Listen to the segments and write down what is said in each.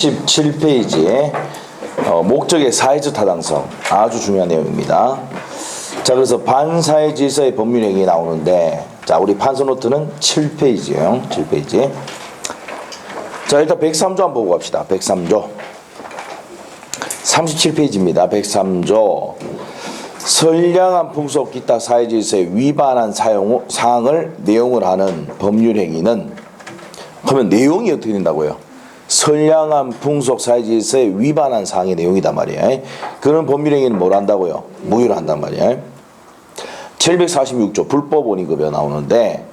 17페이지에 목적의 사회적 타당성 아주 중요한 내용입니다. 자, 그래서 반사회 질서의 법률행위 나오는데, 자, 우리 판서 노트는 7페이지예요. 7페이지. 자, 일단 103조 한번 보고 갑시다. 103조 37페이지입니다. 103조 선량한 풍속 기타 사회 질서에 위반한 사항을 내용을 하는 법률행위는, 그러면 내용이 어떻게 된다고요? 선량한 풍속 사회 질서에 위반한 사항의 내용이단 말이에요. 그런 법률행위는 뭘 한다고요? 무효를 한단 말이에요. 746조 불법 원인급여 나오는데,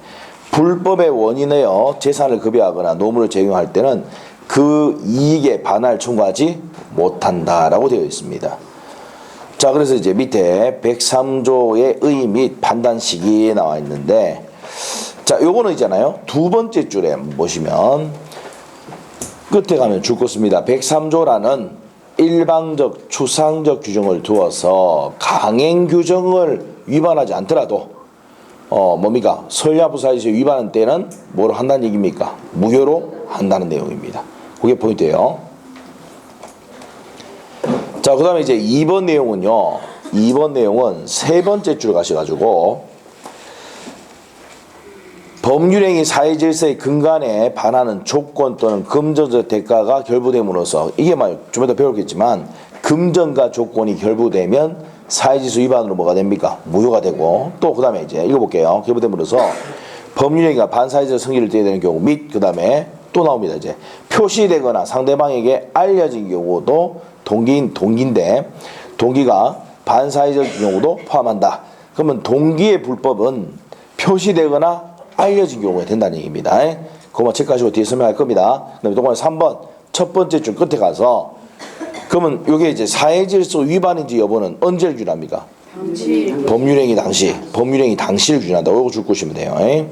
불법의 원인에요 재산을 급여하거나 노무를 적용할 때는 그 이익에 반할 청구하지 못한다라고 되어 있습니다. 자, 그래서 이제 밑에 103조의 의 및 판단 시기에 나와 있는데, 자, 요거는 있잖아요. 두 번째 줄에 보시면 끝에 가면 죽겠습니다. 103조라는 일방적 추상적 규정을 두어서 강행 규정을 위반하지 않더라도 뭡니까? 선량부사에서 위반한 때는 뭐로 한다는 얘기입니까? 무효로 한다는 내용입니다. 그게 포인트예요. 자, 그 다음에 이제 2번 내용은요. 2번 내용은 세 번째 줄 가셔가지고 법률행위 사회질서의 근간에 반하는 조건 또는 금전적 대가가 결부됨으로써, 이게 좀 이따 배우겠지만 금전과 조건이 결부되면 사회질서 위반으로 뭐가 됩니까? 무효가 되고, 또 그 다음에 이제 읽어볼게요. 결부됨으로써 법률행위가 반사회적 성질을 띠게 되는 경우 및 그 다음에 또 나옵니다. 이제 표시되거나 상대방에게 알려진 경우도 동기인데 동기가 반사회적 경우도 포함한다. 그러면 동기의 불법은 표시되거나 알려진 경우에 된다는 얘기입니다. 그것만 체크하시고 뒤에 설명할 겁니다. 그 다음에 동안에 3번 첫 번째 줄 끝에 가서, 그러면 이게 이제 사회질서 위반인지 여부는 언제를 규정합니까? 당시. 법률행위 당시. 법률행위 당시를 규정한다고 이거 줄 것이면 돼요.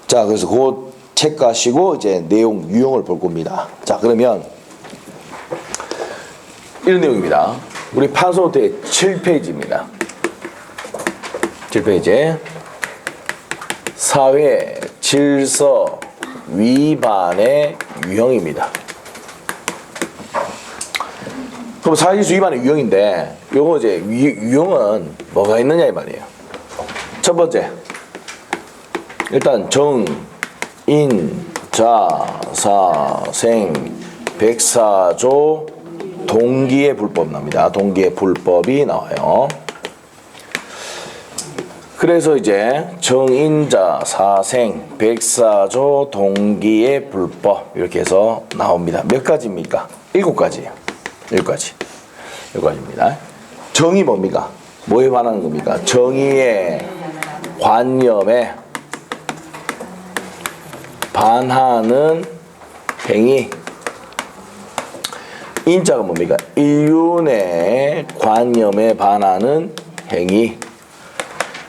자, 그래서 그거 체크하시고 이제 내용 유형을 볼 겁니다. 자, 그러면 이런 내용입니다. 우리 판서 노트의 7페이지입니다. 7페이지. 사회 질서 위반의 유형입니다. 그럼 사회 질서 위반의 유형인데, 요거 이제 유형은 뭐가 있느냐 이 말이에요. 첫 번째, 일단 정, 인, 자, 사, 생, 백사조 동기의 불법 나옵니다. 동기의 불법이 나와요. 그래서 이제 정인자, 사생, 백사조, 동기의 불법 이렇게 해서 나옵니다. 몇 가지입니까? 7가지예요. 7가지. 7가지입니다. 정의 뭡니까? 뭐에 반하는 겁니까? 정의의 관념에 반하는 행위. 인자가 뭡니까? 인륜의 관념에 반하는 행위.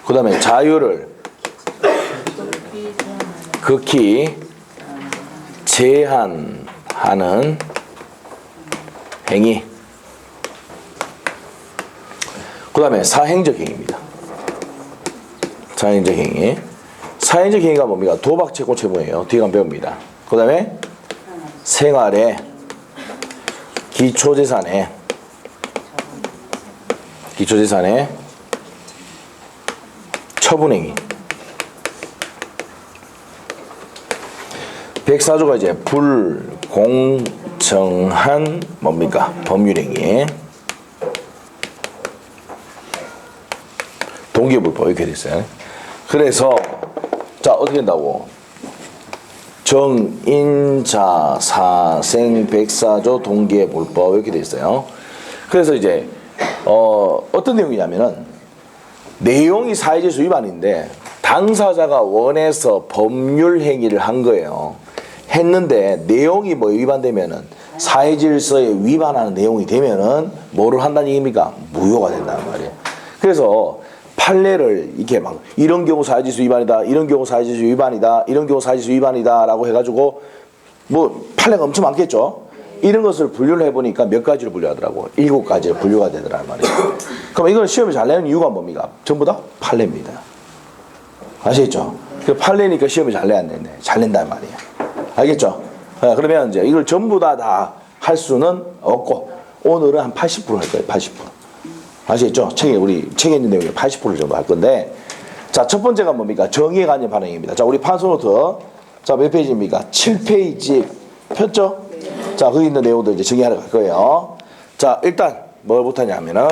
그 다음에 자유를 극히 제한하는 행위. 그 다음에 사행적 행위입니다. 사행적 행위. 사행적 행위가 뭡니까? 도박, 채권, 채무예요. 뒤에 가면 배웁니다. 그 다음에 생활에, 기초재산에 처분행위. 104조가 이제 불공정한 뭡니까? 법률행위. 동기불법 이렇게 돼 있어요. 그래서 자, 어떻게 된다고? 정인자 사생 104조 동기의 불법 이렇게 돼 있어요. 그래서 이제 어떤 내용이냐면은, 내용이 사회질서 위반인데 당사자가 원해서 법률 행위를 한 거예요. 했는데 내용이 뭐 위반되면은, 사회질서에 위반하는 내용이 되면은 뭐를 한다는 얘기입니까? 무효가 된다는 말이에요. 그래서 판례를 이렇게 막 이런 경우 사회질서 위반이다, 이런 경우 사회질서 위반이다, 이런 경우 사회질서 위반이다 라고 해가지고 뭐 판례가 엄청 많겠죠. 이런 것을 분류를 해보니까 몇 가지로 분류하더라고. 7가지로 분류가 되더란 말이에요. 그럼 이건 시험에 잘 내는 이유가 뭡니까? 전부 다 판례입니다. 아시겠죠? 그 판례니까 시험에 잘 내야 되는데 잘 낸단 말이에요. 알겠죠? 그러면 이제 이걸 전부 다 할 수는 없고 오늘은 한 80%할 거예요. 80%. 아시겠죠? 우리 책에 있는 내용의 80% 정도 할 건데, 자, 첫 번째가 뭡니까? 정의에 관련 반응입니다. 자, 우리 판소노트, 자, 몇 페이지입니까? 7페이지 폈죠? 자, 거기 있는 내용도 이제 정의하러 갈 거예요. 자, 일단 뭘부터 하냐면은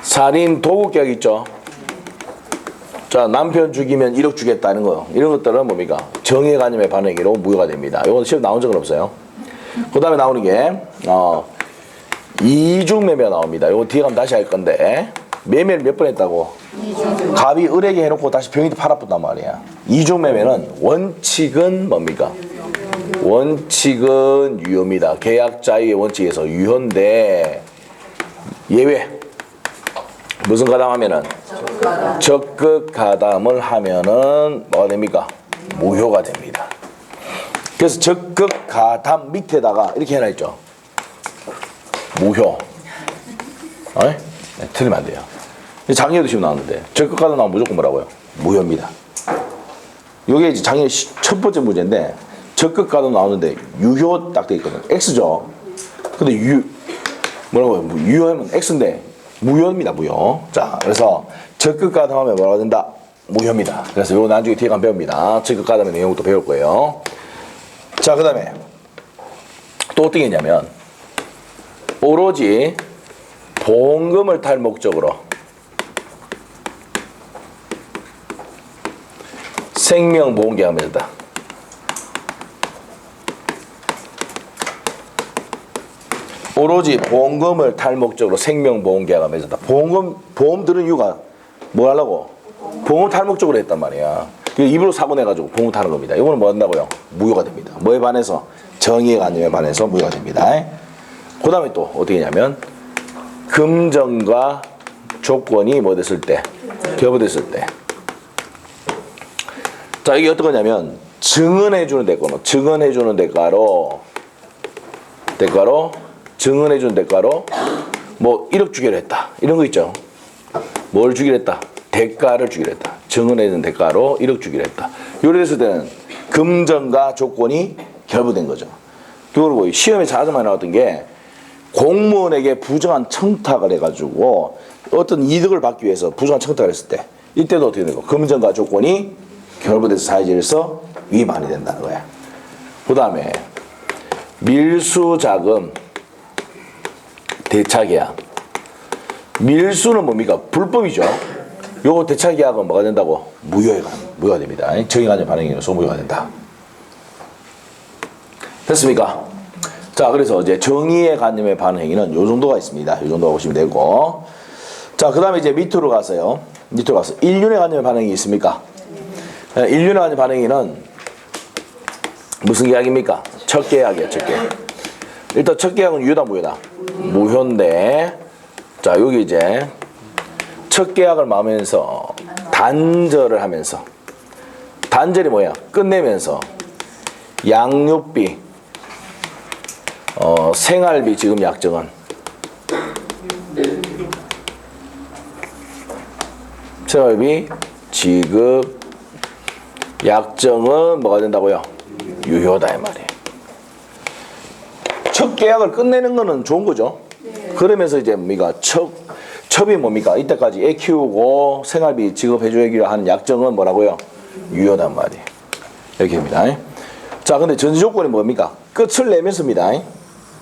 살인 도구격 있죠? 자, 남편 죽이면 1억 주겠다는 거, 이런 것들은 뭡니까? 정의관념의 반응으로 무효가 됩니다. 이건 시험 나온 적은 없어요. 그 다음에 나오는 게 이중매매가 나옵니다. 이거 뒤에 가면 다시 할 건데, 매매를 몇 번 했다고? 갑이 을에게 해놓고 다시 병이 팔아붙단 말이야. 이중매매는 원칙은 뭡니까? 원칙은 유효입니다. 계약자의 원칙에서 유효인데, 예외. 무슨 가담하면은? 적극 가담을 하면은 뭐가 됩니까? 무효가 됩니다. 그래서 적극 가담 밑에다가 이렇게 해놔있죠. 무효. 네, 틀리면 안 돼요. 작년에도 시험 나왔는데 적극 가담 나오면 무조건 뭐라고요? 무효입니다. 이게 이제 작년 첫 번째 문제인데, 적극 가담 나오는데 유효 딱 돼 있거든. X죠. 근데 뭐라고요? 유효하면 X인데 무효입니다. 무효. 자, 그래서 적극 가담하면 뭐라고 된다? 무효입니다. 그래서 이거 나중에 뒤에 가면 배웁니다. 적극 가담의 내용도 배울 거예요. 자, 그 다음에 또 어떻게 했냐면, 오로지 보험금을 탈 목적으로 생명보험계약을 맺었다. 오로지 보험금을 탈 목적으로 생명보험계약을 맺었다. 보험 들은 이유가 뭐 하려고? 보험 탈 목적으로 했단 말이야. 입으로 사고 내가지고 보험 타는 겁니다. 이거는 뭐 한다고요? 무효가 됩니다. 뭐에 반해서? 정의관념에 반해서 무효가 됩니다. 그 다음에 또 어떻게 했냐면, 금전과 조건이 뭐 됐을 때? 결부됐을 때. 자, 이게 어떤 거냐면, 증언해주는 대가로, 증언해주는 대가로 뭐 1억 주기로 했다. 이런 거 있죠. 뭘 주기로 했다? 대가를 주기로 했다. 증언해주는 대가로 1억 주기로 했다. 요래 됐을 때는 금전과 조건이 결부된 거죠. 그리고 시험에 자주 많이 나왔던 게, 공무원에게 부정한 청탁을 해가지고 어떤 이득을 받기 위해서 부정한 청탁을 했을 때, 이때도 어떻게 되고? 금전과 조건이 결부돼서 사회질서 위반이 된다는 거야. 그 다음에 밀수자금 대차계약. 밀수는 뭡니까? 불법이죠. 요거 대차계약은 뭐가 된다고? 무효가 됩니다. 정의관념 반응이라서 무효가 된다. 됐습니까? 자, 그래서 이제 정의의 관념의 반응행위는 요 정도가 있습니다. 요 정도가 보시면 되고. 자, 그 다음에 이제 밑으로 가서 인륜의 관념의 반응이 있습니까? 인륜의 관념 반응행위는 무슨 계약입니까? 첫 계약이에요, 첫 계약. 일단 첫 계약은 유효다, 무효다? 무효인데, 자, 여기 이제 첫 계약을 마면서 단절을 하면서, 단절이 뭐야? 끝내면서 양육비, 생활비 지급 약정은 생활비 지급 약정은 뭐가 된다고요? 유효다, 이 말이에요. 첫 계약을 끝내는 거는 좋은 거죠. 그러면서 이제 뭡니까? 첩이 뭡니까? 이때까지 애 키우고 생활비 지급해주기로 하는 약정은 뭐라고요? 유효단 말이에요. 이렇게 됩니다. 자, 근데 전제 조건이 뭡니까? 끝을 내면서입니다.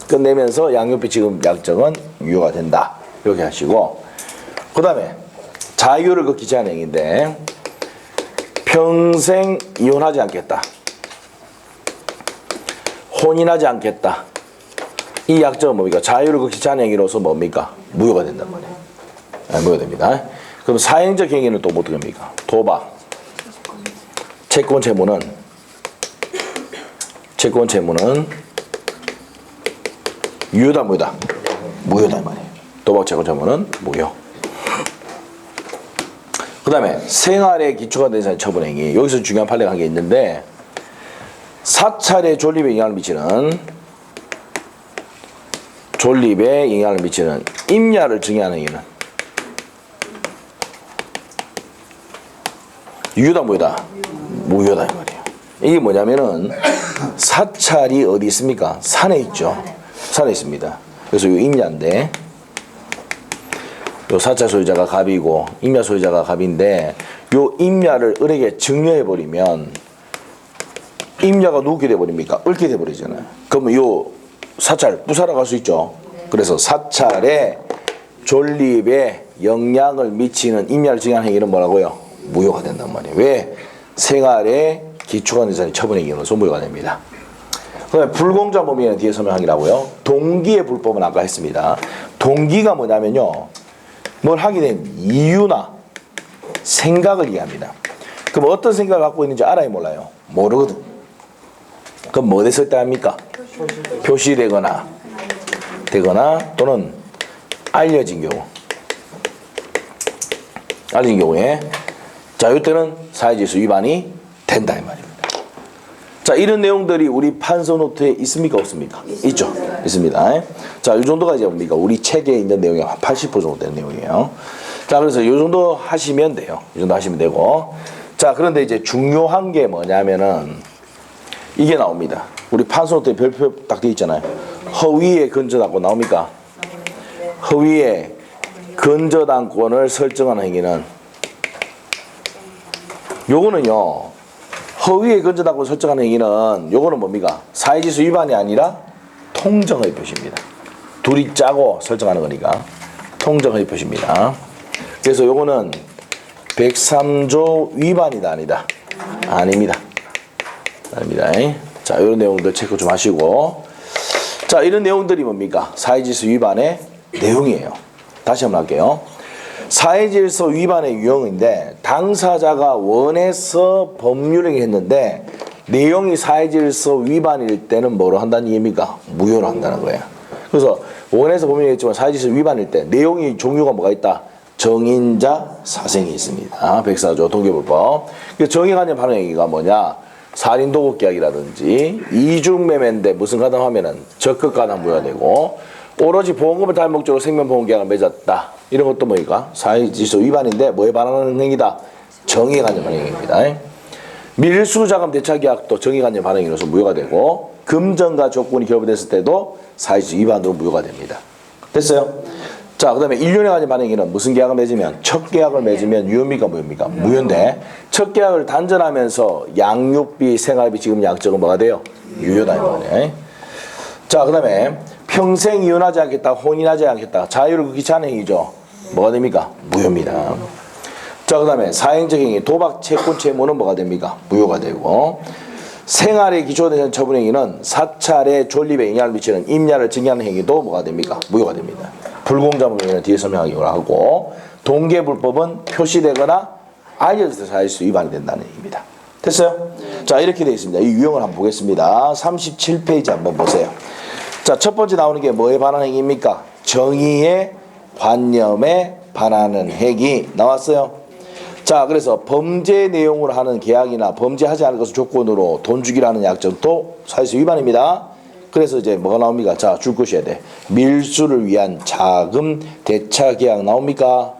끝내면서 양육비 지급 약정은 유효가 된다. 이렇게 하시고, 그 다음에 자유를 걷기 제한 행위인데, 평생 이혼하지 않겠다, 혼인하지 않겠다, 이 약정은 뭡니까? 자유를 걷기 제한 행위로서 뭡니까? 무효가 된단 말이에요. 무효가 됩니다. 그럼 사행적 행위는 또 어떻게 합니까? 도박, 채권 채무는 유효다, 무효다? 무효다 말이에요. 도박, 채권 채무는 무효. 그 다음에 생활에 기초가 된 처분 행위. 여기서 중요한 판례가 한 게 있는데, 사찰의 존립에 영향을 미치는 임야를 증여하는 행위는 유효다, 무효다? 무효다 이 말이에요. 이게 뭐냐면은 사찰이 어디 있습니까? 산에 있죠. 산에 있습니다. 그래서 이 임야인데 요 사찰 소유자가 갑이고 임야 소유자가 갑인데 요 임야를 을에게 증여해 버리면 임야가 누구게 돼 버립니까? 을게 돼 버리잖아요. 그러면 요 사찰 부사라 갈 수 있죠. 그래서 사찰의 존립에 영향을 미치는 임야를 증여하는 행위는 뭐라고요? 무효가 된단 말이에요. 왜? 생활에 기초가 된 자는 처분의 경우는 무효가 됩니다. 그다음에 불공자범위는 뒤에 설명하기라고요. 동기의 불법은 아까 했습니다. 동기가 뭐냐면요. 뭘 하게 된 이유나 생각을 이해합니다. 그럼 어떤 생각을 갖고 있는지 알아요, 몰라요? 모르거든. 그럼 뭐 됐을 때 합니까? 표시되거나 또는 알려진 경우. 알려진 경우에 자, 이때는 사회질서 위반이 된다 이 말입니다. 자, 이런 내용들이 우리 판서 노트에 있습니까, 없습니까? 있죠. 있습니다. 자, 이 정도가 이제 뭡니까? 우리 책에 있는 내용이 한 80% 정도 되는 내용이에요. 자, 그래서 이 정도 하시면 돼요. 이 정도 하시면 되고. 자, 그런데 이제 중요한 게 뭐냐면은 이게 나옵니다. 우리 판서 노트에 별표 딱 되어 있잖아요. 허위의 근저당권 나옵니까? 허위의 근저당권을 설정하는 행위는 요거는요. 허위의 근저당권 설정하는 행위는 요거는 뭡니까? 사회질서 위반이 아니라 통정의 표시입니다. 둘이 짜고 설정하는 거니까 통정의 표시입니다. 그래서 요거는 103조 위반이다 아니다? 아닙니다. 아닙니다. 자, 이런 내용들 체크 좀 하시고. 자, 이런 내용들이 뭡니까? 사회질서 위반의 내용이에요. 다시 한번 할게요. 사회질서 위반의 유형인데 당사자가 원해서 법률행위 했는데 내용이 사회질서 위반일 때는 뭐로 한다는 얘기입니까? 무효로 한다는 거예요. 그래서 원해서 법률행위 했지만 사회질서 위반일 때 내용이 종류가 뭐가 있다? 정인자 사생이 있습니다. 104조 동계불법. 정의관념 발행행위가 뭐냐? 살인도둑계약이라든지 이중매매인데 무슨 가담하면은 적극가담 무효되고 오로지 보험금을 탈 목적으로 생명보험계약을 맺었다. 이런 것도 뭐니까? 사회질서 위반인데 뭐에 반하는 행위다? 정의관념 발행행위입니다. 밀수자금 대차계약도 정의관념 발행행위로서 무효가 되고 금전과 조건이 결부됐을 때도 사회질서 위반으로 무효가 됩니다. 됐어요? 자, 그 다음에 1년에 관련 발행행위는 무슨 계약을 맺으면? 첫 계약을 맺으면 유효입니까? 무효입니까? 무효인데 첫 계약을 단절하면서 양육비, 생활비, 지급 약정은 뭐가 돼요? 유효다 이 말이에요. 자, 그 다음에 평생 이혼하지 않겠다, 혼인하지 않겠다, 자유를 극히 하는 행위죠. 뭐가 됩니까? 무효입니다. 자, 그 다음에 사행적 행위, 도박, 채권, 채무는 뭐가 됩니까? 무효가 되고 생활에 기초된 처분행위는 사찰의 존립에 영향을 미치는 임야를 증여하는 행위도 뭐가 됩니까? 무효가 됩니다. 불공자범위는 뒤에 설명하기로 하고 동계불법은 표시되거나 알려져서 사회질서 위반이 된다는 얘기입니다. 됐어요? 자, 이렇게 되어 있습니다. 이 유형을 한번 보겠습니다. 37페이지 한번 보세요. 자, 첫 번째 나오는 게 뭐에 반하는 행위입니까? 정의의 관념에 반하는 행위 나왔어요. 자, 그래서 범죄 내용으로 하는 계약이나 범죄하지 않을 것을 조건으로 돈 주기라는 약정도 사회질서 위반입니다. 그래서 이제 뭐가 나옵니까? 자, 줄 것이어야 돼. 밀수를 위한 자금 대차 계약 나옵니까?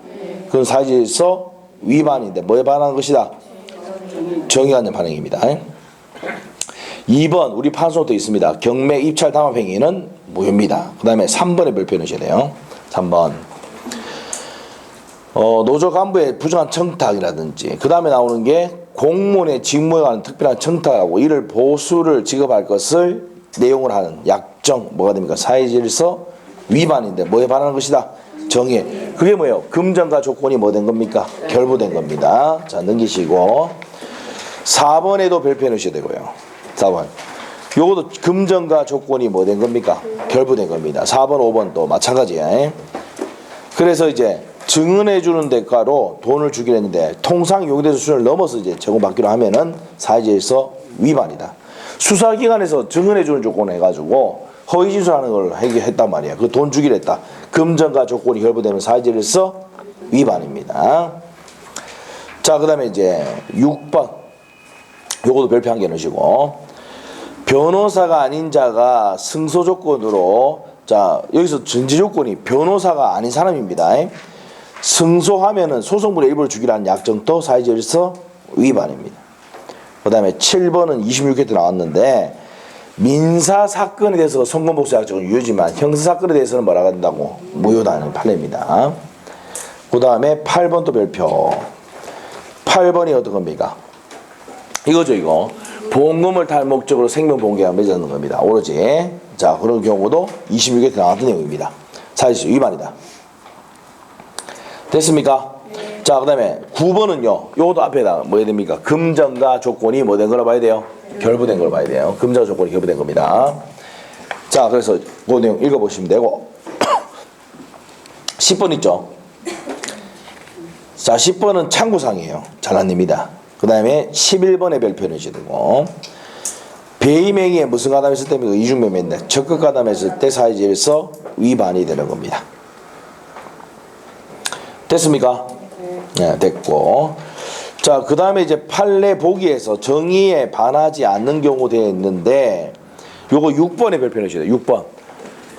그건 사회질서 위반인데 뭐에 반하는 것이다? 정의관념 반응입니다. 2번 우리 판소도 있습니다. 경매 입찰 담합 행위는 무효입니다. 그 다음에 3번에 별표 넣으셔야 돼요. 3번 노조 간부의 부정한 청탁이라든지 그 다음에 나오는 게 공무원의 직무에 관한 특별한 청탁하고 이를 보수를 지급할 것을 내용을 하는 약정 뭐가 됩니까? 사회질서 위반인데 뭐에 반하는 것이다? 정의. 그게 뭐예요? 금전과 조건이 뭐 된 겁니까? 결부된 겁니다. 자, 넘기시고 4번에도 별표 넣으셔야 되고요. 4번 요것도 금전과 조건이 뭐 된 겁니까? 결부된 겁니다. 4번 5번도 마찬가지야. 그래서 이제 증언해 주는 대가로 돈을 주기로 했는데 통상 용의대 수준을 넘어서 이제 제공받기로 하면은 사회질서 위반이다. 수사기관에서 증언해 주는 조건을 해가지고 허위 진술하는 걸 했단 말이야. 그 돈 주기로 했다. 금전과 조건이 결부되면 사회질서 위반입니다. 자, 그 다음에 이제 6번 요것도 별표 한 개 넣으시고 변호사가 아닌 자가 승소 조건으로 자, 여기서 전제 조건이 변호사가 아닌 사람입니다. 승소하면은 소송물의 일부를 주기로 한 약정도 사회질서 위반입니다. 그 그 다음에 7번은 26회 나왔는데 민사 사건에 대해서 선고복수 약정은 유효지만 형사 사건에 대해서는 뭐라고 한다고? 무효다는 판례입니다. 그 다음에 8번 또 별표. 8번이 어떤 겁니까? 이거죠, 이거. 보험금을 탈 목적으로 생명보험계약 맺는 겁니다. 오로지. 자, 그런 경우도 26회 나왔던 내용입니다. 사실수 위반이다. 됐습니까? 네. 자, 그 다음에 9번은요. 요것도 앞에다 뭐 해야 됩니까? 금전과 조건이 뭐 된 거라 봐야 돼요? 결부된 걸 봐야 돼요. 금전과 조건이 결부된 겁니다. 자, 그래서 그 내용 읽어보시면 되고 10번 있죠? 자, 10번은 참고사항이에요. 잘 안 됩니다. 그 다음에 11번의 별표는 되고 배임행위에 무슨 가담했을 때 이중매매인데 적극 가담했을 때 사회지에서 위반이 되는 겁니다. 됐습니까? 네, 됐고. 자, 그 다음에 이제 판례 보기에서 정의에 반하지 않는 경우 되어 있는데 요거 6번의 별표는 6번.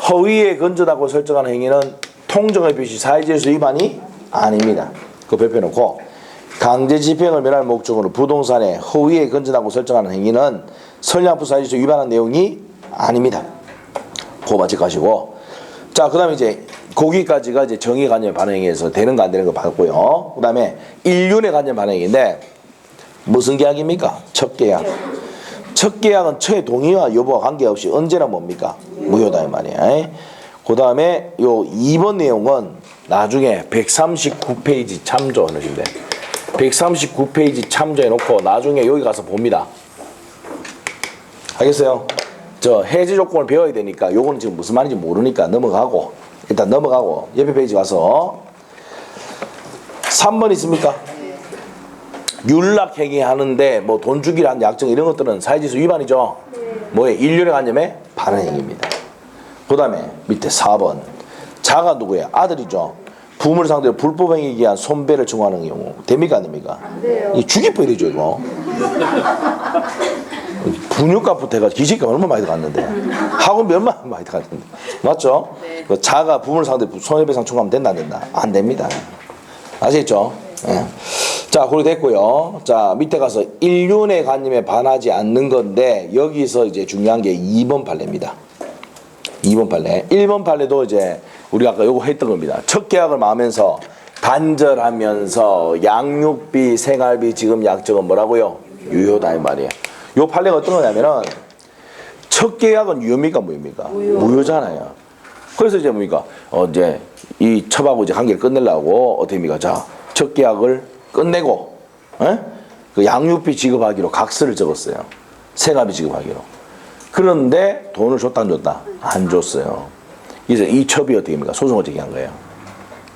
허위에 건전하고 설정하는 행위는 통정의 표시 사회질서 위반이 아닙니다. 그 별표 놓고 강제 집행을 면할 목적으로 부동산에 허위에 건전하고 설정하는 행위는 선량부 사회질서 위반한 내용이 아닙니다. 그거 맞춰가시고. 자, 그 다음에 이제 거기까지가 이제 정의관념 반응에서 되는 거 안 되는 거 봤고요. 그 다음에 인륜의 관념 반응인데 무슨 계약입니까? 첫 계약. 첫 계약은 처의 동의와 여부와 관계없이 언제나 뭡니까? 무효다 이 말이야. 그 다음에 요 2번 내용은 나중에 139페이지 참조하시면 돼. 139페이지 참조해 놓고 나중에 여기 가서 봅니다. 알겠어요? 저 해지 조건을 배워야 되니까 요거는 지금 무슨 말인지 모르니까 넘어가고 일단 넘어가고 옆에 페이지 가서 3번 있습니까? 율락행위 하는데 뭐 돈 주기란 약정 이런 것들은 사회질서 위반이죠. 뭐에 인륜의 관념에 반하는 행위입니다. 그 다음에 밑에 4번 자가 누구예요? 아들이죠. 부모를 상대로 불법행위에 의한 손배를 청구하는 경우 됩니까 안 됩니까? 안 돼요. 이 죽이법이 되죠 이거. 분유값부터 해가지고 기식값 얼마 많이 들어갔는데 학원비 얼마 많이 들어갔는데 맞죠? 네. 그 자가 부모를 상대로 손해배상 청구하면 된다 안 된다? 안 됩니다. 아시겠죠? 네. 자, 그렇게 됐고요. 자, 밑에 가서 인륜의 관념에 반하지 않는 건데 여기서 이제 중요한 게 2번 판례입니다. 2번 판례. 1번 판례도 이제 우리가 아까 요거 했던 겁니다. 첫 계약을 마면서 단절하면서 양육비, 생활비, 지급 약정은 뭐라고요? 유효다 이 말이에요. 요 판례가 어떤 거냐면은 첫 계약은 유효입니까 무효입니까? 무효잖아요. 그래서 이제 뭡니까? 이제 이 첩하고 이제 관계를 끝내려고 어떻게 합니까? 자, 첫 계약을 끝내고 그 양육비 지급하기로 각서를 적었어요. 생활비 지급하기로. 그런데 돈을 줬다 안 줬다? 안 줬어요. 그래서 이 첩이 어떻게 합니까? 소송을 제기한 거예요.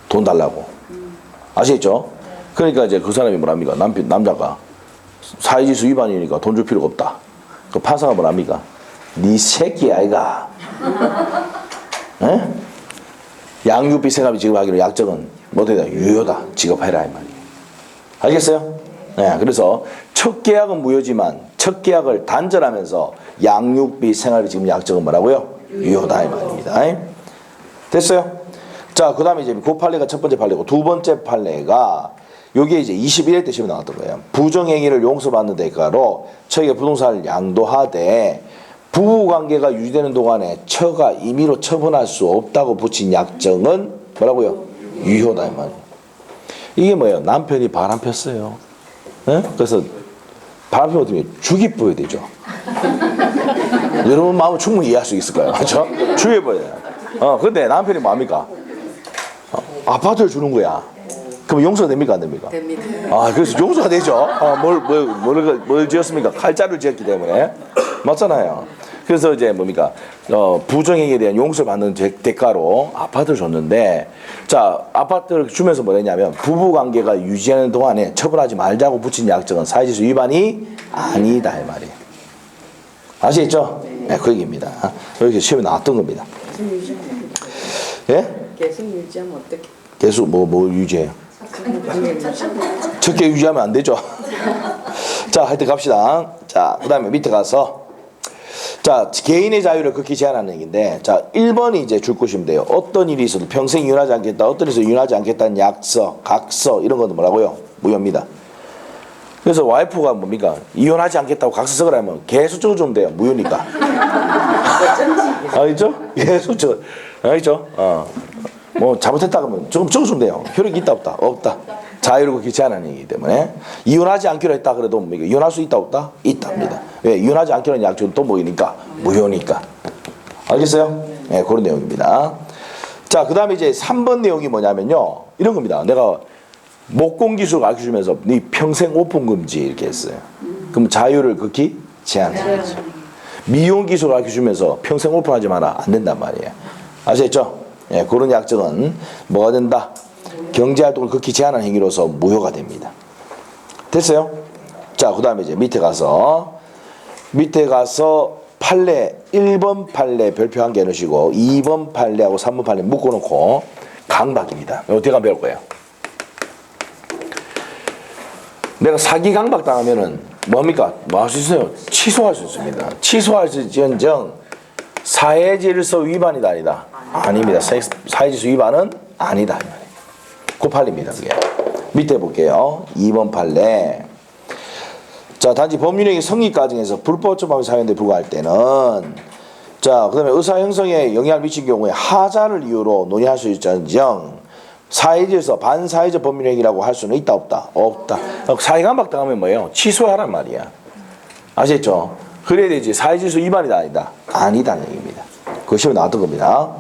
돈 달라고. 아시겠죠? 그러니까 이제 그 사람이 뭐랍니까? 남자가 사회질서 위반이니까 돈 줄 필요가 없다. 그 판사가 뭐랍니까? 네 새끼 아이가. 에? 양육비 생활비 지급하기로 약정은 뭐되다? 유효다. 지급해라 이 말이에요. 알겠어요? 네, 그래서 첫 계약은 무효지만 첫 계약을 단절하면서 양육비 생활비 지급 약정은 뭐라고요? 유효다 이 말입니다. 됐어요? 자, 그 다음에 이제 그 판례가 첫 번째 판례고 두 번째 판례가 여기에 이제 21회 때 시험에 나왔던 거예요. 부정행위를 용서받는 대가로 처에게 부동산을 양도하되 부부관계가 유지되는 동안에 처가 임의로 처분할 수 없다고 붙인 약정은 뭐라고요? 유효다 이 말이에요. 이게 뭐예요? 남편이 바람 폈어요. 네? 그래서 바람 피면 어떻게 죽이버려야 되죠. 여러분 마음을 충분히 이해할 수 있을 거예요. 그렇죠? 죽여버려요. 근데 남편이 뭐합니까? 아파트를 주는 거야. 그럼 용서가 됩니까 안 됩니까? 됩니다. 아, 그래서 용서가 되죠. 뭘 지었습니까? 칼자루를 지었기 때문에. 맞잖아요. 그래서 이제 뭡니까? 부정행위에 대한 용서를 받는 대가로 아파트를 줬는데, 자, 아파트를 주면서 뭐랬냐면, 부부관계가 유지하는 동안에 처분하지 말자고 붙인 약정은 사회질서 위반이 아니다, 이 말이에요. 아시겠죠? 네, 그 얘기입니다. 여기 시험에 나왔던 겁니다. 계속 유지하면 예? 계속 유지하면 어떻게? 계속 뭐 유지해요? 첫 계약 유지하면 안 되죠. 자, 하여튼 갑시다. 자, 그 다음에 밑에 가서 자, 개인의 자유를 극히 제한하는 얘기인데, 자, 1번이 이제 줄 것이면 돼요. 어떤 일이 있어도 평생 이혼하지 않겠다, 어떤 일에서 이혼하지 않겠다는 약서, 각서, 이런 것도 뭐라고요? 무효입니다. 그래서 와이프가 뭡니까? 이혼하지 않겠다고 각서 적으라 하면 계속 적어주면 돼요. 무효니까. 알겠죠? 계속 적어. 알겠죠? 뭐 잘못했다 그러면 조금 적어주면 돼요. 효력이 있다 없다? 없다. 자유를 그렇게 제한하는 얘기이기 때문에 이혼하지 않기로 했다 그래도 뭡니까? 이혼할 수 있다 없다? 있답니다. 왜? 이혼하지 않기로 한 약속은 또 뭐이니까? 무효니까. 알겠어요? 네, 그런 내용입니다. 자, 그 다음에 이제 3번 내용이 뭐냐면요. 이런 겁니다. 내가 목공 기술 가르쳐주면서 네 평생 오픈 금지 이렇게 했어요. 그럼 자유를 극히 제한하는 거죠. 미용 기술 가르쳐주면서 평생 오픈하지 마라. 안 된단 말이에요. 아시겠죠? 예, 그런 약정은 뭐가 된다? 경제활동을 극히 제한하는 행위로서 무효가 됩니다. 됐어요? 자, 그 다음에 이제 밑에 가서 판례 1번 판례 별표 한 개 넣으시고 2번 판례하고 3번 판례 묶어놓고 강박입니다. 어떻게 하면 배울 거예요? 내가 사기 강박 당하면은 뭡니까? 뭐 할 수 있어요? 취소할 수 있습니다. 취소할 수 있지언정 사회질서 위반이다 아니다? 아닙니다. 사회질서 위반은 아니다. 그 판례입니다. 그게. 밑에 볼게요. 2번 판례. 자, 단지 법률행위 성립 과정에서 불법 처방이 사용돼 불과할 때는 자, 그다음에 의사 형성에 영향을 미친 경우에 하자를 이유로 논의할 수 있을지언정 사회질서 반사회적 법률행위라고 할 수는 있다 없다? 없다. 사회강박 당하면 뭐예요? 취소하란 말이야. 아시겠죠? 그래야 되지. 사회질서 위반이다 아니다? 아니다는 얘기입니다. 그거 시험에 나왔던 겁니다.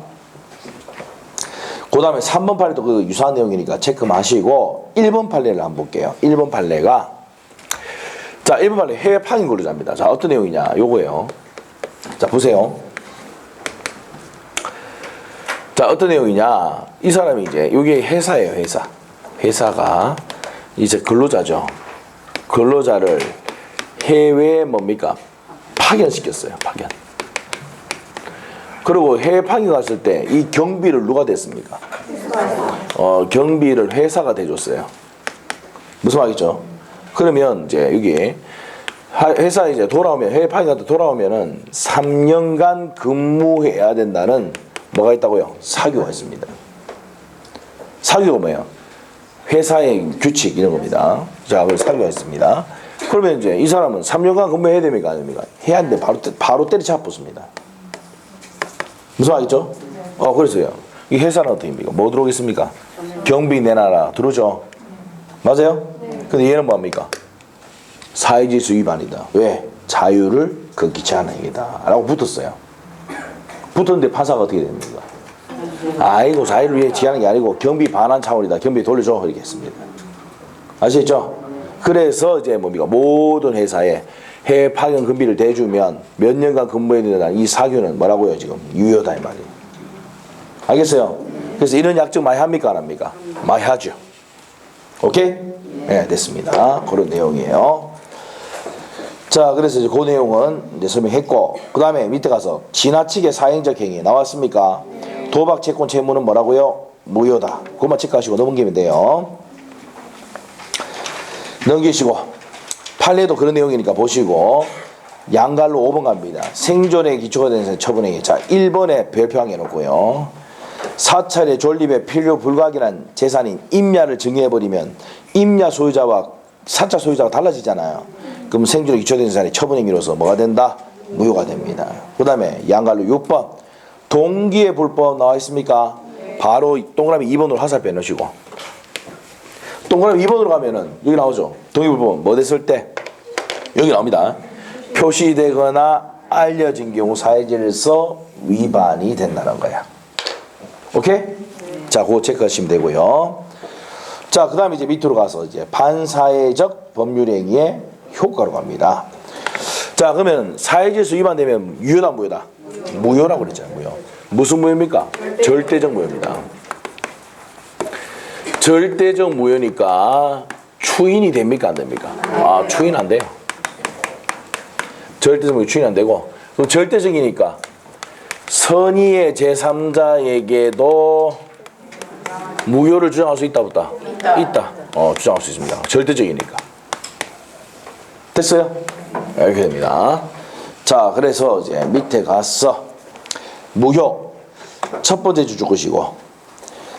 그 다음에 3번 판례도 그 유사한 내용이니까 체크 마시고 1번 판례를 한번 볼게요. 1번 판례가 자, 1번 판례 해외 파견 근로자입니다. 자, 어떤 내용이냐? 요거예요. 자, 보세요. 자, 어떤 내용이냐? 이 사람이 이제 여기 회사예요, 회사. 회사가 이제 근로자죠. 근로자를 해외에 뭡니까? 파견시켰어요. 파견. 그리고 해외 파견 갔을 때 이 경비를 누가 댔습니까? 경비를 회사가 대줬어요. 무슨 말이죠? 그러면 이제 여기 회사 이제 돌아오면 해외 파견 갔다 돌아오면은 3년간 근무해야 된다는 뭐가 있다고요? 사규가 있습니다. 사규가 뭐예요? 회사의 규칙 이런 겁니다. 자, 그 사규가 있습니다. 그러면 이제 이 사람은 3년간 근무해야 됩니까? 아닙니까? 해야 하는데 바로 때려쳐 붙습니다. 무슨 말이죠? 그래서요. 이 회사는 어떻게 합니까? 뭐 들어오겠습니까? 경비 내놔라. 들어오죠? 맞아요? 근데 얘는 뭐합니까? 사회질서 위반이다. 왜? 자유를 극히 제한하는 행위다. 라고 붙었어요. 붙었는데 판사가 어떻게 됩니까? 아이고, 자유를 위해 제한하는 게 아니고 경비 반환 차원이다. 경비 돌려줘. 이렇게 했습니다. 아시겠죠? 그래서 이제 뭡니까? 모든 회사에 해외 파견 근비를 대주면 몇 년간 근무해야 된다는 이 사규는 뭐라고요? 지금 유효다 이 말이에요. 알겠어요? 그래서 이런 약정 많이 합니까? 안 합니까? 많이 하죠. 오케이? 네, 됐습니다. 그런 내용이에요. 자, 그래서 이제 그 내용은 이제 설명했고, 그 다음에 밑에 가서 지나치게 사행적 행위 나왔습니까? 도박, 채권, 채무는 뭐라고요? 무효다. 그것만 체크하시고 넘기면 돼요. 넘기시고 판례도 그런 내용이니까 보시고 양갈로 5번 갑니다. 생존에 기초가 되는 처분행위. 자, 1번에 별표항 해놓고요. 사찰의 존립에 필요 불가하기란 재산인 임야를 정의해버리면 임야 소유자와 사찰 소유자가 달라지잖아요. 그럼 생존에 기초된 재산의 처분행위로서 뭐가 된다? 무효가 됩니다. 그 다음에 양갈로 6번 동기의 불법 나와 있습니까? 바로 동그라미 2번으로 화살표 넣으시고 동그라미 2번으로 가면은 여기 나오죠. 동의불법 뭐 됐을 때 여기 나옵니다. 표시되거나 알려진 경우 사회질서 위반이 된다는 거야. 오케이? 자, 그거 체크하시면 되고요. 자, 그 다음에 이제 밑으로 가서 이제 반사회적 법률행위의 효과로 갑니다. 자, 그러면 사회질서 위반되면 유효다 무효다? 무효라고 그랬잖아요. 무효. 무슨 무효입니까? 절대적 무효입니다. 절대적 무효니까 추인이 됩니까? 안 됩니까? 추인 안 돼요. 절대적 무효 추인 안 되고, 그럼 절대적이니까 선의의 제3자에게도 무효를 주장할 수 있다 없다? 있다. 주장할 수 있습니다. 절대적이니까. 됐어요? 이렇게 됩니다. 자, 그래서 이제 밑에 가서 무효 첫 번째 줄 것이고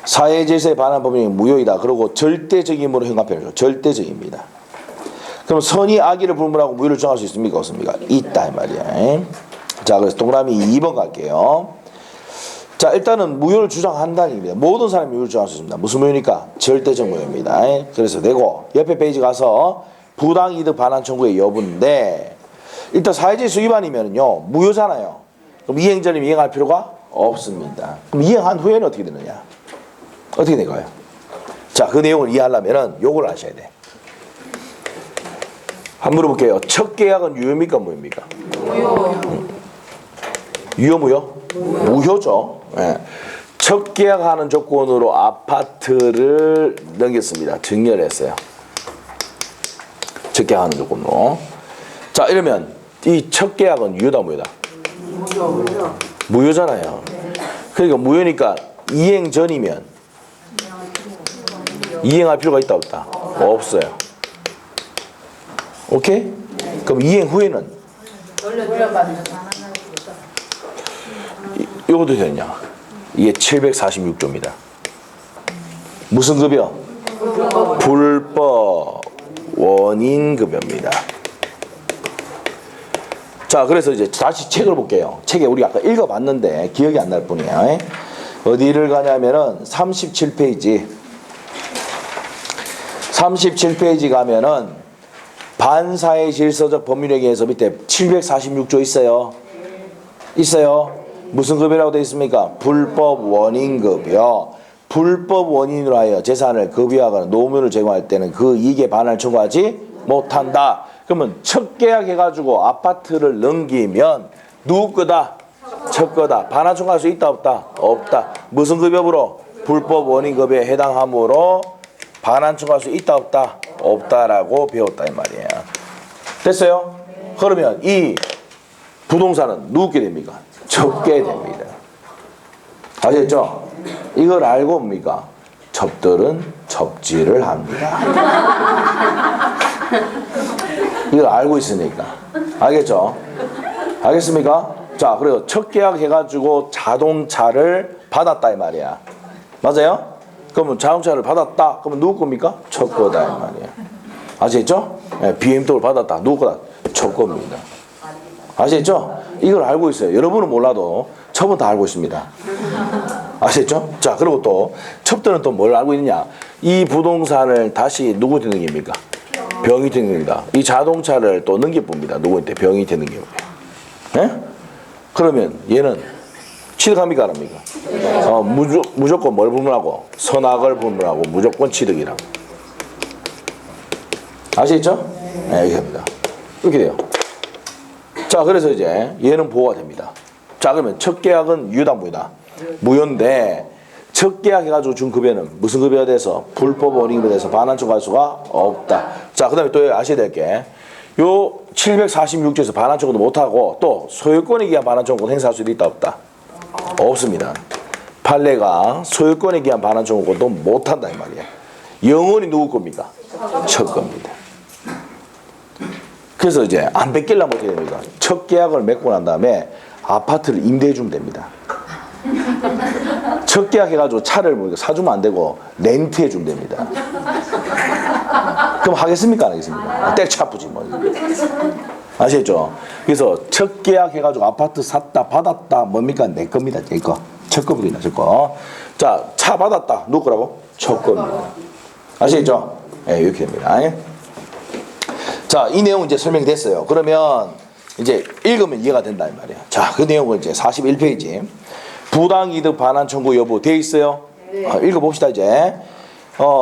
사회질서에 반한 법률이 무효이다. 그리고 절대적임으로 형합해줘. 절대적입니다. 그럼 선이 악의를 불문하고 무효를 주장할 수 있습니까? 없습니까? 있다 이 말이야. 자, 그래서 동그라미 2번 갈게요. 자, 일단은 무효를 주장한다는 얘기입니다. 모든 사람이 무효를 주장할 수 있습니다. 무슨 무효입니까? 절대적 무효입니다. 그래서 되고 옆에 페이지 가서 부당이득 반환 청구의 여부인데 일단 사회질서 위반이면요 무효잖아요. 그럼 이행 전에 이행할 필요가 없습니다. 그럼 이행한 후에는 어떻게 되느냐? 어떻게 될까요? 자, 그 내용을 이해하려면은 요걸 아셔야 돼. 한번 물어볼게요. 첫 계약은 유효입니까 무효입니까? 유효 무효? 무효죠. 예. 첫 계약하는 조건으로 아파트를 넘겼습니다. 증여했어요. 첫 계약하는 조건으로. 자, 이러면 이 첫 계약은 유효다 무효다? 무효잖아요. 그러니까 무효니까 이행 전이면 이행할 필요가 있다 없다? 없어요. 오케이? 그럼 이행 후에는 이것도 되냐? 이게 746조입니다. 무슨 급여? 불법 원인급여입니다. 자, 그래서 이제 다시 책을 볼게요. 책에 우리 아까 읽어봤는데 기억이 안 날 뿐이야. 어디를 가냐면은 37페이지. 37페이지 가면은 반사회 질서적 법률행위에서 밑에 746조 있어요. 있어요. 무슨 급여라고 되어 있습니까? 불법 원인급여. 불법 원인으로 하여 재산을 급여하거나 노무를 제공할 때는 그 이익에 반환을 청구하지 못한다. 그러면 첫 계약해가지고 아파트를 넘기면 누구 거다? 첫 거다. 반환 청구할 수 있다 없다? 없다. 무슨 급여로? 불법 원인급여에 해당하므로 반환 청구할 수 있다 없다? 없다라고 배웠다 이 말이에요. 됐어요? 그러면 이 부동산은 누구게 됩니까? 접게 됩니다. 아시겠죠? 이걸 알고 뭡니까? 접들은 접지를 합니다. 이걸 알고 있으니까. 알겠죠? 알겠습니까? 자, 그리고 첫 계약 해가지고 자동차를 받았다 이 말이야. 맞아요? 그러면 자동차를 받았다. 그러면 누구 겁니까? 첫 거다 이 말이야. 아시겠죠? 네, BMW를 받았다. 누구 거다? 첫 겁니다. 아시겠죠? 이걸 알고 있어요. 여러분은 몰라도 첩은 다 알고 있습니다. 아시겠죠? 자, 그리고 또 첩들은 또 뭘 알고 있느냐? 이 부동산을 다시 누구한테 넘깁니까? 병이한테 넘깁니다. 이 자동차를 또 넘겨봅니다. 누구한테? 병이한테 넘깁니다. 예? 그러면 얘는 취득합니까? 안 합니까? 무조건 뭘 불문하고? 선악을 불문하고 무조건 취득이라고. 아시겠죠? 네, 이렇게 합니다. 이렇게 돼요. 자, 그래서 이제 얘는 보호가 됩니다. 자, 그러면 첫 계약은 유효다 무효다? 무효인데 첫 계약 해가지고 준 급여는 무슨 급여가 돼서? 불법 원인급여에 대해서 반환 청구할 수가 없다. 자, 그 다음에 또 아셔야 될 게 요 746조에서 반환 청구도 못하고 또 소유권에 기한 반환 청구도 행사할 수도 있다 없다? 없습니다. 판례가 소유권에 기한 반환 청구도 못한다 이 말이야. 영원히 누구 겁니까? 첫 겁니다. 그래서 이제 안 뺏기려면 어떻게 됩니까? 첫 계약을 맺고 난 다음에 아파트를 임대해 주면 됩니다. 첫 계약해가지고 차를 사주면 안 되고 렌트해 주면 됩니다. 그럼 하겠습니까? 안 하겠습니까? 떼치 아프지 뭐. 아시겠죠? 그래서 첫 계약해가지고 아파트 샀다 받았다 뭡니까? 내 겁니다. 내 거. 첫 거부터나 첫 거. 자, 차 받았다. 누구 거라고? 첫 겁니다. 아시겠죠? 네, 이렇게 됩니다. 자, 이 내용은 이제 설명이 됐어요. 그러면 이제 읽으면 이해가 된다 이 말이야. 자, 그 내용은 이제 41페이지. 부당이득 반환 청구 여부 돼 있어요. 네. 읽어봅시다 이제.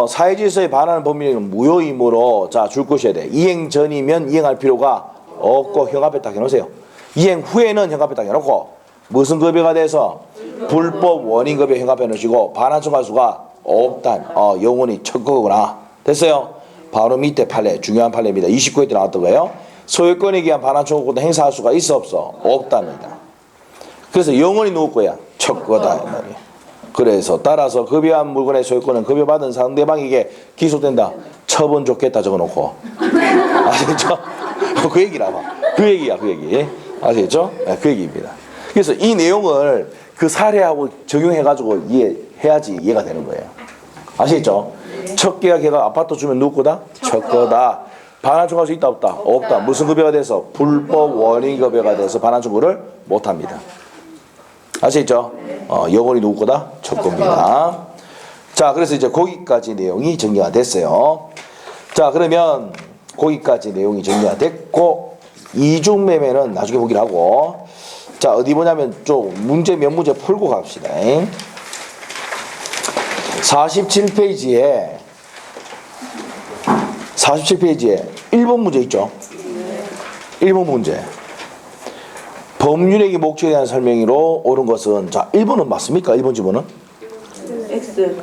사회질서에 반하는 법률은 무효이므로 자, 줄 것이어야 돼. 이행 전이면 이행할 필요가 없고 형합에 딱 해놓으세요. 이행 후에는 형합에 딱 해놓고 무슨 급여가 돼서 불법 원인급여 형합해 놓으시고 반환 청구할 수가 없다. 영원히 첫 거구나. 됐어요? 바로 밑에 판례, 중요한 판례입니다. 29회 때 나왔던 거예요. 소유권에 기한 반환 청구권도 행사할 수가 있어 없어? 없답니다. 그래서 영원히 누구 거야? 첫 거다 이 말이야. 그래서 따라서 급여한 물건의 소유권은 급여받은 상대방에게 기소된다. 처분 좋겠다 적어놓고. 아시겠죠? 그 얘기라 봐. 그 얘기야, 그 얘기. 아시겠죠? 네, 그 얘기입니다. 그래서 이 내용을 그 사례하고 적용해가지고 이해해야지 이해가 되는 거예요. 아시겠죠? 첫 계약해가 아파트 주면 누구 거다? 첫 거다. 반환청구할 수 있다 없다? 없다. 무슨 급여가 돼서? 불법 원인 급여가 돼서 반환청구를 못합니다. 아시겠죠? 요건이 누구 거다? 첫 겁니다. 자, 그래서 이제 거기까지 내용이 정리가 됐어요. 자, 그러면 거기까지 내용이 정리가 됐고 이중매매는 나중에 보기로 하고, 자, 어디 보냐면 좀 문제 몇 문제 풀고 갑시다. 47페이지에 1번 문제 있죠? 1번 문제. 법률행위 목적에 대한 설명으로 옳은 것은, 자, 1번은 맞습니까? 1번 지문은? X.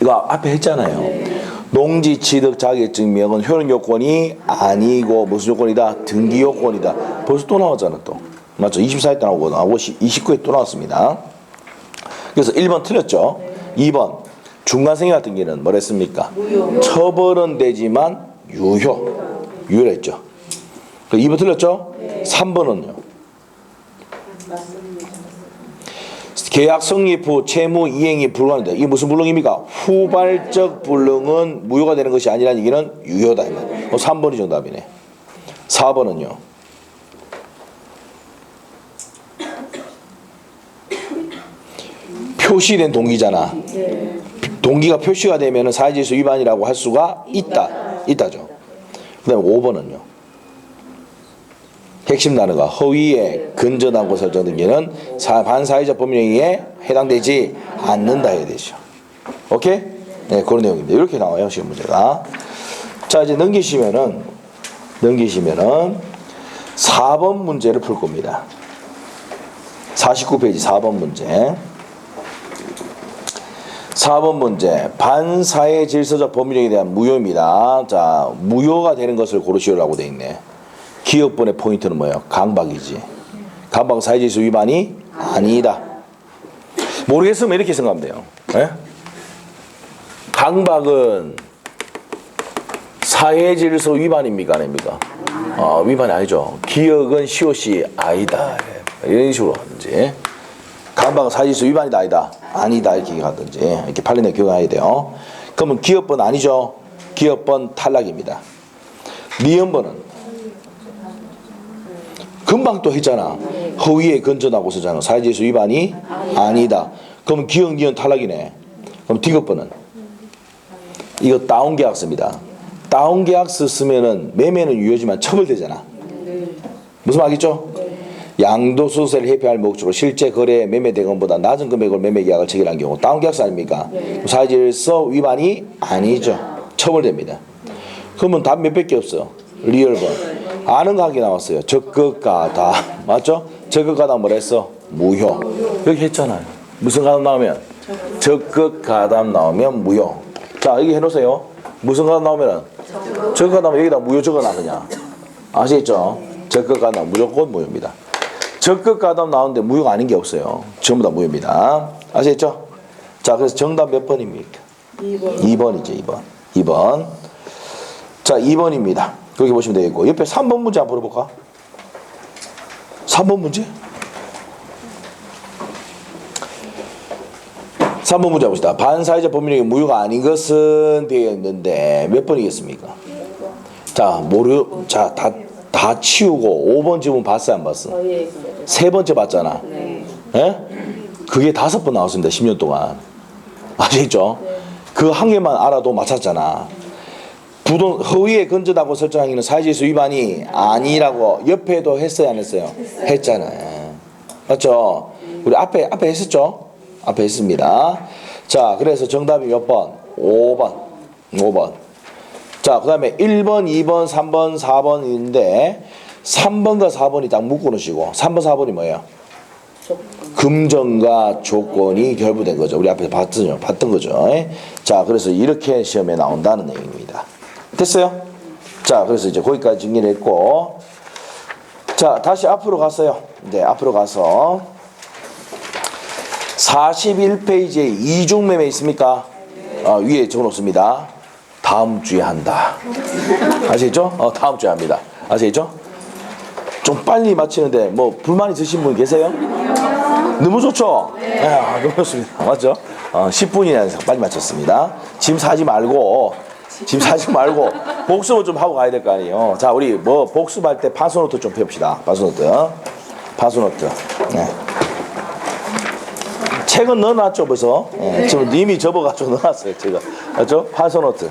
이거 앞에 했잖아요. 농지 취득 자격증 명은 효력 요건이 아니고 무슨 요건이다? 등기 요건이다. 벌써 또 나왔잖아 또. 맞죠? 24회 때 나오고 29회 또 나왔습니다. 그래서 1번 틀렸죠? 2번 중간생애 같은 경우는 뭐랬습니까? 무효. 처벌은 되지만 유효했죠. 2번 틀렸죠? 3번은요? 맞습니다. 계약 성립 후 채무 이행이 불가능하다. 이게 무슨 불능입니까? 후발적 불능은 무효가 되는 것이 아니라는 얘기는 유효다. 3번이 정답이네. 4번은요? 표시된 동기잖아. 동기가 표시가 되면 사회질서 위반이라고 할 수가 있다죠. 그 다음에 5번은요? 핵심 단어가 허위에 근저당고 설정된 게는 반사회적 법령에 해당되지 않는다 해야 되죠. 오케이? 네, 그런 내용입니다. 이렇게 나와요, 시험 문제가. 자, 이제 넘기시면은 4번 문제를 풀 겁니다. 49페이지 4번 문제. 4번 문제. 반사회 질서적 법률행위에 대한 무효입니다. 자, 무효가 되는 것을 고르시오라고 돼 있네. 기업번의 포인트는 뭐예요? 강박이지. 강박은 사회질서 위반이 아니다. 모르겠으면 이렇게 생각하면 돼요. 네? 강박은 사회질서 위반입니까? 아닙니까? 위반이 아니죠. 기억은 시옷이 아니다. 이런 식으로 하든지. 강박은 사회질서 위반이다 아니다? 아니다 이렇게 가든지. 이렇게 판례내 기억해야 돼요. 그러면 기업번 아니죠? 기업번 탈락입니다. 니은번은 금방 또 했잖아. 허위에 근저당고 쓰잖아. 사회질서 위반이 아니다. 그러면 기억 니은 탈락이네. 그럼 D급번은 이거 다운계약서입니다. 다운계약서 쓰면은 매매는 유효지만 처벌되잖아. 무슨 말이겠죠? 양도소득세를 회피할 목적으로 실제 거래 매매 대금보다 낮은 금액으로 매매 계약을 체결한 경우 다운계약서 아닙니까? 사회질서 위반이 아니죠. 처벌됩니다. 그러면 답 몇 밖에 없어. 리얼번. 아는 가게 나왔어요. 적극가담. 맞죠? 적극가담 뭐라 했어? 무효. 여기 했잖아요. 무슨 가담 나오면? 적극가담 나오면 무효. 자, 여기 해놓으세요. 무슨 가담 나오면? 적극가담 여기다 무효 적어놔 그냥. 아시겠죠? 적극가담 무조건 무효입니다. 적극가담 나오는데 무효가 아닌 게 없어요. 전부 다 무효입니다. 아시겠죠? 자, 그래서 정답 몇 번입니까? 2번이죠. 2번. 자, 2번입니다. 그렇게 보시면 되겠고, 옆에 3번 문제 한번 풀어볼까? 3번 문제? 3번 문제 봅시다. 반사회적 법률행위 무효가 아닌 것은 되어 있는데 몇 번이겠습니까? 자, 다 치우고 5번 지문 봤어요, 안 봤어? 세 번째 봤잖아. 예? 그게 5번 나왔습니다. 10년 동안. 아시겠죠? 그 한 개만 알아도 맞췄잖아. 허위에 근저당고 설정하기는 사회질서 위반이 아니라고 옆에도 했어요, 안 했어요? 했잖아요. 맞죠? 우리 앞에 했었죠? 앞에 했습니다. 자, 그래서 정답이 몇 번? 5번. 자, 그 다음에 1번, 2번, 3번, 4번 있는데 3번과 4번이 딱 묶어 놓으시고 3번, 4번이 뭐예요? 금전과 조건이 결부된 거죠. 우리 앞에서 봤던 거죠. 자, 그래서 이렇게 시험에 나온다는 내용입니다. 됐어요? 자, 그래서 이제 거기까지 정리를 했고, 자, 다시 앞으로 갔어요. 이제 앞으로 가서 41페이지에 이중매매 있습니까? 위에 적어놓습니다. 다음 주에 한다. 아시겠죠? 다음 주에 합니다. 아시겠죠? 좀 빨리 마치는데 뭐 불만 있으신 분 계세요? 너무 좋죠? 너무 좋습니다. 맞죠? 10분이나 빨리 마쳤습니다. 짐 사지 말고 짐 싸지 말고 복습을 좀 하고 가야 될 거 아니에요. 자, 우리 뭐 복습할 때 파스노트 좀 펴봅시다. 파스노트. 네. 책은 넣어놨죠, 벌써. 네, 지금 이미 접어가지고 넣어놨어요, 제가. 맞죠? 파스노트.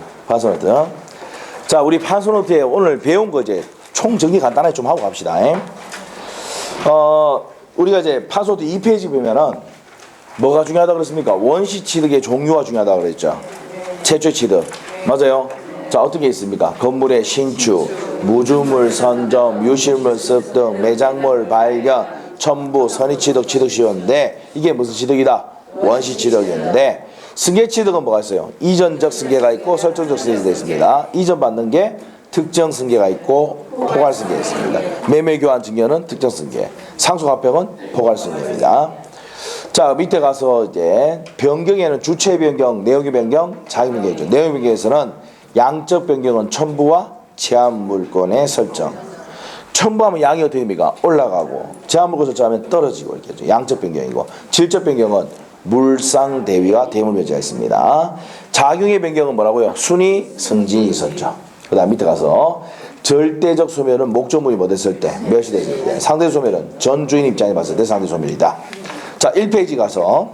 자, 우리 파스노트에 오늘 배운 거 이제 총 정리 간단하게 좀 하고 갑시다. 우리가 이제 파스노트 2페이지 보면은 뭐가 중요하다 그랬습니까? 원시 취득의 종류가 중요하다 그랬죠. 최초 취득. 맞아요. 자, 어떻게 있습니까? 건물의 신축, 무주물 선점, 유실물 습득, 매장물 발견, 첨부, 선의 취득, 취득 시효인데 이게 무슨 취득이다? 원시 취득인데 승계 취득은 뭐가 있어요? 이전적 승계가 있고 설정적 승계가 있습니다. 이전 받는 게 특정 승계가 있고 포괄 승계가 있습니다. 매매 교환 증여는 특정 승계, 상속 합병은 포괄 승계입니다. 자, 밑에 가서 이제 변경에는 주체 변경, 내용의 변경, 자기 변경이죠. 내용 변경에서는 양적 변경은 첨부와 제한 물건의 설정. 첨부하면 양이 어떻게 됩니까? 올라가고 제한 물건 설정하면 떨어지고 이렇게 죠. 양적 변경이고 질적 변경은 물상 대위와 대물 변제가 있습니다. 작용의 변경은 뭐라고요? 순위, 승진이 있었죠. 그 다음 밑에 가서 절대적 소멸은 목적물이 뭐 됐을 때, 몇이 됐을 때, 상대 소멸은 전 주인 입장에 봤을 때 상대 소멸이다. 자, 1페이지 가서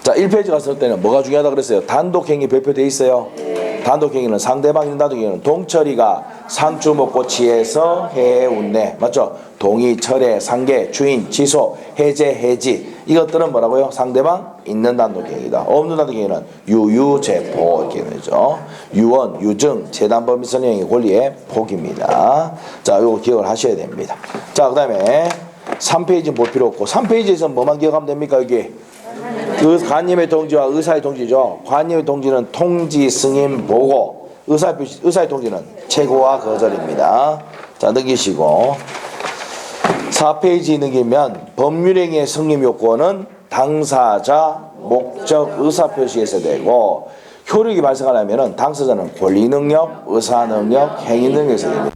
자, 1페이지 갔을 때는 뭐가 중요하다 그랬어요? 단독행위 발표되어 있어요. 단독행위는 상대방 있는 단독행위는 동철이가 상주 먹고 취해서 해운내. 맞죠? 동의, 철회, 상계, 주인, 취소, 해제, 해지. 이것들은 뭐라고요? 상대방 있는 단독행위다. 없는 단독행위는 유유제포 이렇게 되죠. 유언, 유증, 재단법인 선행의 권리의 포기입니다. 자, 이거 기억을 하셔야 됩니다. 자, 그 다음에 3페이지는 볼 필요 없고 3페이지에서 뭐만 기억하면 됩니까? 여기 관님의 통지와 의사의 통지죠. 관님의 통지는 통지, 승인, 보고, 의사의 통지는 최고와 거절입니다. 자, 넘기시고 4페이지 넘기면 법률행위의 성립 요건은 당사자, 목적, 의사표시에서 되고 효력이 발생하려면 당사자는 권리능력, 의사능력, 행위능력에서 됩니다.